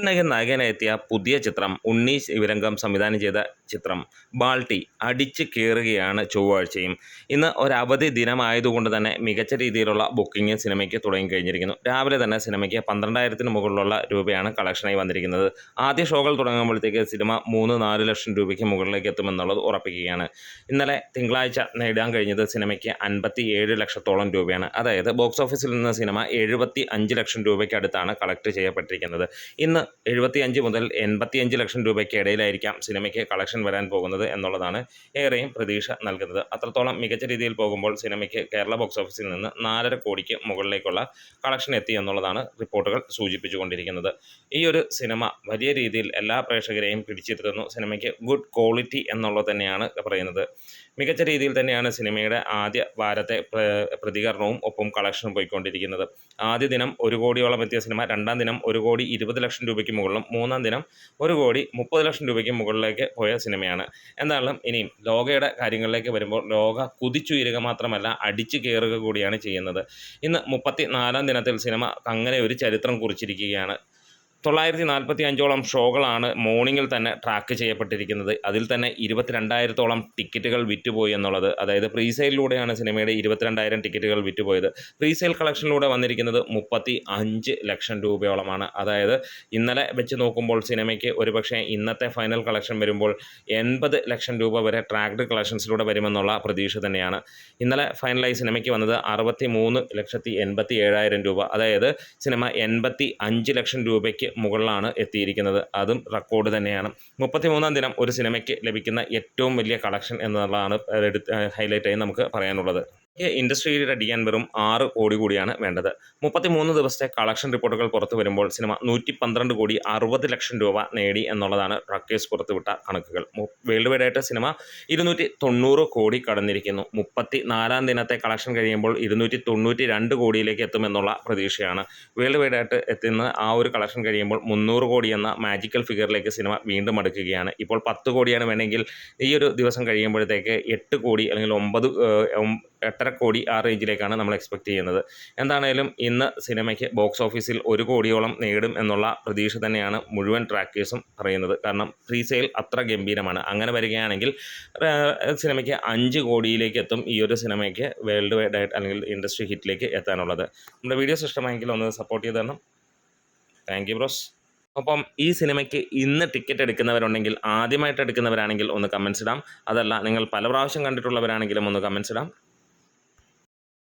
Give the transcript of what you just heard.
നായകനെത്തിയ പുതിയ ചിത്രം ഉണ്ണീസ് ഇവരംഗം സംവിധാനം ചെയ്ത ചിത്രം ബാൾട്ടി അടിച്ച് കയറുകയാണ് ചൊവ്വാഴ്ചയും. ഇന്ന് ഒരവധി ദിനമായതുകൊണ്ട് തന്നെ മികച്ച രീതിയിലുള്ള ബുക്കിംഗ് സിനിമയ്ക്ക് തുടങ്ങിക്കഴിഞ്ഞിരിക്കുന്നു. രാവിലെ തന്നെ സിനിമയ്ക്ക് 12,000-ന് മുകളിലുള്ള രൂപയാണ് കളക്ഷനായി വന്നിരിക്കുന്നത്. ആദ്യ ഷോകൾ തുടങ്ങുമ്പോഴത്തേക്ക് സിനിമ 3-4 ലക്ഷം രൂപയ്ക്ക് മുകളിലേക്ക് എത്തുമെന്നുള്ളത് ഉറപ്പിക്കുകയാണ്. ഇന്നലെ തിങ്കളാഴ്ച നേടാൻ കഴിഞ്ഞത് സിനിമയ്ക്ക് 57 ലക്ഷത്തോളം രൂപയാണ്. അതായത് ബോക്സ് ഓഫീസിൽ നിന്ന് സിനിമ 75 ലക്ഷം രൂപയ്ക്ക് അടുത്താണ് കളക്ട് ചെയ്യപ്പെട്ടിരിക്കുന്നത്. ഇന്ന് 75 മുതൽ 85 ലക്ഷം രൂപയ്ക്ക് ഇടയിലായിരിക്കാം സിനിമയ്ക്ക് കളക്ഷൻ വരാൻ പോകുന്നത് എന്നുള്ളതാണ് ഏറെയും പ്രതീക്ഷ നൽകുന്നത്. അത്രത്തോളം മികച്ച രീതിയിൽ പോകുമ്പോൾ സിനിമയ്ക്ക് കേരള ബോക്സ് ഓഫീസിൽ നിന്ന് 4.5 കോടിക്ക് മുകളിലേക്കുള്ള കളക്ഷൻ എത്തി എന്നുള്ളതാണ് റിപ്പോർട്ടുകൾ സൂചിപ്പിച്ചുകൊണ്ടിരിക്കുന്നത്. ഈ ഒരു സിനിമ വലിയ രീതിയിൽ എല്ലാ പ്രേക്ഷകരെയും പിടിച്ചിരുത്തുന്നു. സിനിമയ്ക്ക് ഗുഡ് ക്വാളിറ്റി എന്നുള്ളത് തന്നെയാണ് പറയുന്നത്. മികച്ച രീതിയിൽ തന്നെയാണ് സിനിമയുടെ ആദ്യ വാരത്തെ പ്രതികരണവും ഒപ്പം കളക്ഷനും പോയിക്കൊണ്ടിരിക്കുന്നത്. ആദ്യ ദിനം 1 കോടിയോളം എത്തിയ സിനിമ രണ്ടാം ദിനം 1,20 ലക്ഷം രൂപയ്ക്ക് മുകളിലും മൂന്നാം ദിനം 1,30 ലക്ഷം രൂപയ്ക്ക് മുകളിലേക്ക് പോയ സിനിമയാണ്. എന്തായാലും ഇനിയും ലോകയുടെ കാര്യങ്ങളിലേക്ക് വരുമ്പോൾ ലോക കുതിച്ചുയരുക മാത്രമല്ല അടിച്ചു കയറുക കൂടിയാണ് ചെയ്യുന്നത്. ഇന്ന് 34-ാം ദിനത്തിൽ സിനിമ അങ്ങനെ ഒരു ചരിത്രം കുറിച്ചിരിക്കുകയാണ്. 945ഓളം ഷോകളാണ് മോർണിംഗിൽ തന്നെ ട്രാക്ക് ചെയ്യപ്പെട്ടിരിക്കുന്നത്. അതിൽ തന്നെ 22,000-ഓളം ടിക്കറ്റുകൾ വിറ്റുപോയി എന്നുള്ളത്, അതായത് പ്രീസെയിലൂടെയാണ് സിനിമയുടെ 22,000 ടിക്കറ്റുകൾ വിറ്റുപോയത്. പ്രീസെയിൽ കളക്ഷനിലൂടെ വന്നിരിക്കുന്നത് 35 ലക്ഷം രൂപയോളമാണ്. അതായത് ഇന്നലെ വെച്ച് നോക്കുമ്പോൾ സിനിമയ്ക്ക് ഒരുപക്ഷെ ഇന്നത്തെ ഫൈനൽ കളക്ഷൻ വരുമ്പോൾ 80 ലക്ഷം രൂപ വരെ ട്രാക്ഡ് കളക്ഷൻസിലൂടെ വരുമെന്നുള്ള പ്രതീക്ഷ തന്നെയാണ്. ഇന്നലെ ഫൈനലായി സിനിമയ്ക്ക് വന്നത് 63,87,000 രൂപ. അതായത് സിനിമ 85 ലക്ഷം രൂപയ്ക്ക് മുകളിലാണ് എത്തിയിരിക്കുന്നത്. അതും റെക്കോർഡ് തന്നെയാണ്. 33-ാം ദിനം ഒരു സിനിമയ്ക്ക് ലഭിക്കുന്ന ഏറ്റവും വലിയ കളക്ഷൻ എന്നുള്ളതാണ് ഹൈലൈറ്റായി നമുക്ക് പറയാനുള്ളത്. ഇൻഡസ്ട്രിയിൽ അടിക്കാൻ വെറും 6 കോടി കൂടിയാണ് വേണ്ടത്. 33 ദിവസത്തെ കളക്ഷൻ റിപ്പോർട്ടുകൾ പുറത്തു വരുമ്പോൾ സിനിമ 112 കോടി 60 ലക്ഷം രൂപ നേടി എന്നുള്ളതാണ് ട്രക്കേഴ്സ് പുറത്തുവിട്ട കണക്കുകൾ. വേൾഡ് വൈഡായിട്ട് സിനിമ 290 കോടി കടന്നിരിക്കുന്നു. 34-ാം ദിനത്തെ കളക്ഷൻ കഴിയുമ്പോൾ 292 കോടിയിലേക്ക് എത്തുമെന്നുള്ള പ്രതീക്ഷയാണ്. വേൾഡ് വൈഡായിട്ട് എത്തുന്ന ആ ഒരു കളക്ഷൻ കഴിയുമ്പോൾ 300 കോടി എന്ന മാജിക്കൽ ഫിഗറിലേക്ക് സിനിമ വീണ്ടും അടുക്കുകയാണ്. ഇപ്പോൾ 10 കോടിയാണ് വേണമെങ്കിൽ ഈ ഒരു ദിവസം കഴിയുമ്പോഴത്തേക്ക് 8 കോടി അല്ലെങ്കിൽ 8.5 കോടി ആ റേഞ്ചിലേക്കാണ് നമ്മൾ എക്സ്പെക്റ്റ് ചെയ്യുന്നത്. എന്താണേലും ഇന്ന് സിനിമയ്ക്ക് ബോക്സ് ഓഫീസിൽ 1 കോടിയോളം നേടും എന്നുള്ള പ്രതീക്ഷ തന്നെയാണ് മുഴുവൻ ട്രാക്കേഴ്സും പറയുന്നത്. കാരണം പ്രീസെയിൽ അത്ര ഗംഭീരമാണ്. അങ്ങനെ വരികയാണെങ്കിൽ സിനിമയ്ക്ക് 5 കോടിയിലേക്ക് എത്തും ഈ ഒരു സിനിമയ്ക്ക് വേൾഡ് വൈഡായിട്ട് അല്ലെങ്കിൽ ഇൻഡസ്ട്രി ഹിറ്റിലേക്ക് എത്താനുള്ളത്. നമ്മുടെ വീഡിയോസ് ഇഷ്ടമായെങ്കിൽ ഒന്ന് സപ്പോർട്ട് ചെയ്ത് തരണം. Thank you bros. ഒപ്പം ഈ സിനിമയ്ക്ക് ഇന്ന് ടിക്കറ്റ് എടുക്കുന്നവരുണ്ടെങ്കിൽ, ആദ്യമായിട്ട് എടുക്കുന്നവരാണെങ്കിൽ ഒന്ന് കമൻസ് ഇടാം. അതല്ല നിങ്ങൾ പല പ്രാവശ്യം കണ്ടിട്ടുള്ളവരാണെങ്കിലും ഒന്ന് കമൻസ് ഇടാം.